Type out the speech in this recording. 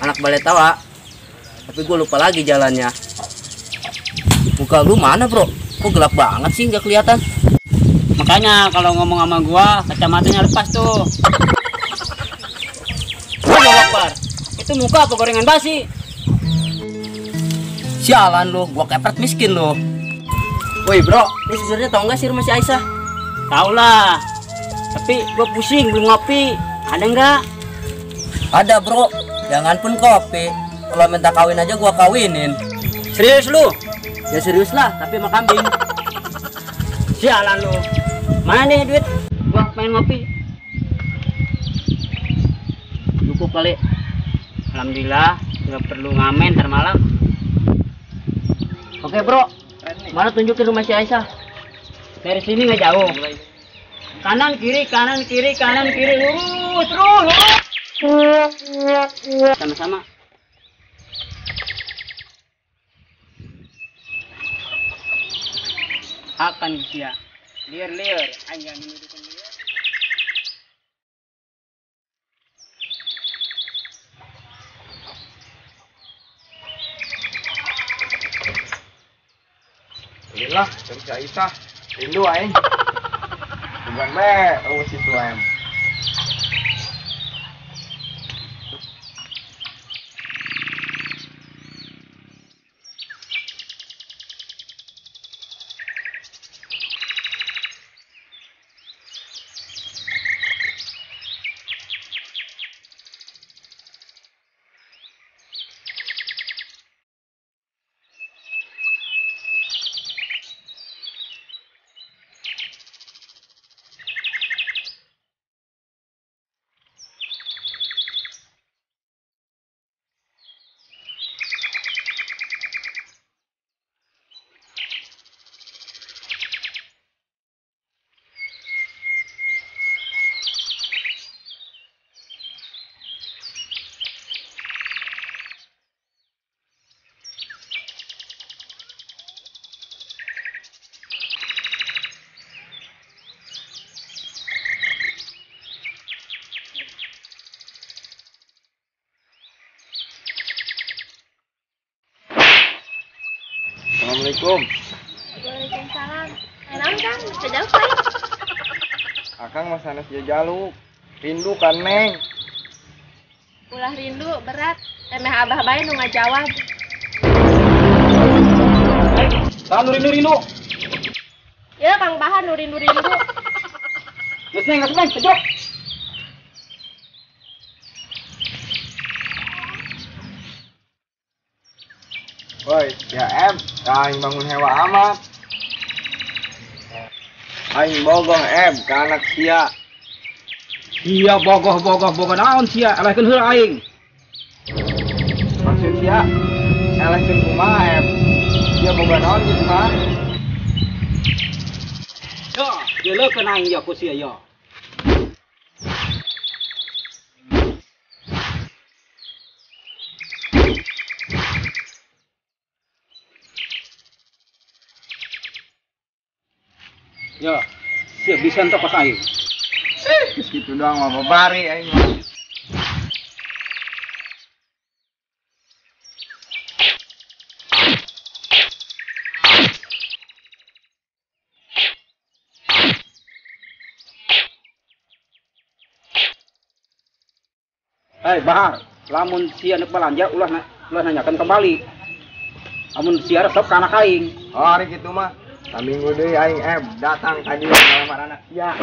anak balai tawa, tapi gue lupa lagi jalannya. Muka lu mana bro? Kok gelap banget sih, nggak kelihatan? Makanya kalau ngomong sama gua kacamatanya lepas tuh. Akbar, itu muka apa gorengan basi? Sialan lu, gua kepret miskin lu. Woi bro, lu sebenarnya tau nggak sih rumah si Aisyah? Tau lah, tapi gua pusing belum ngopi. Ada nggak? Ada bro, jangan pun kopi. Kalau minta kawin aja gua kawinin. Serius lu? Ya serius lah, tapi sama kambing. Sialan lu. Mana nih duit? Gua pengen ngopi. Cukup kali. Alhamdulillah, nggak perlu ngamen ntar malam. Oke bro, mana tunjukin rumah si Aisyah? Dari sini nggak jauh. Kanan kiri, kanan kiri, kanan kiri, lurus terus. Sama-sama. Akan dia liar aja menunjukkan liar. Inilah dari si Aisyah rindu aing bukan me si suam. Assalamualaikum. Waalaikumsalam. Enak kan? Sudah jauh Akang mas sanes jajaluk. Rindu kan neng. ulah rindu berat. Emeh abah bae nu ngajawab. Tahan rindu. Ya Kang Bahan nu rindu-rindu. Geus neng, sejok. Woi, ya em, aing bangun hewa amat. Aing bogong em, ke anak sia. Sia bogoh naon sia, elehkeun heula aing. Maksud sia, elehkeun kumaha em. Dia boga naon gitu mah. Ya, jeuleukeun aing ya ku sia ya. Ya, siap bisa entok pas aing. Gitu doang mah babari aing mah. Hei Bahar, lamun sia neuk balanja ulah nanyakeun kembali. Lamun sia resep ka anak aing. Oh, hari gitu mah. Minggu deui aing em datang ka dieu ngalamar anak sia.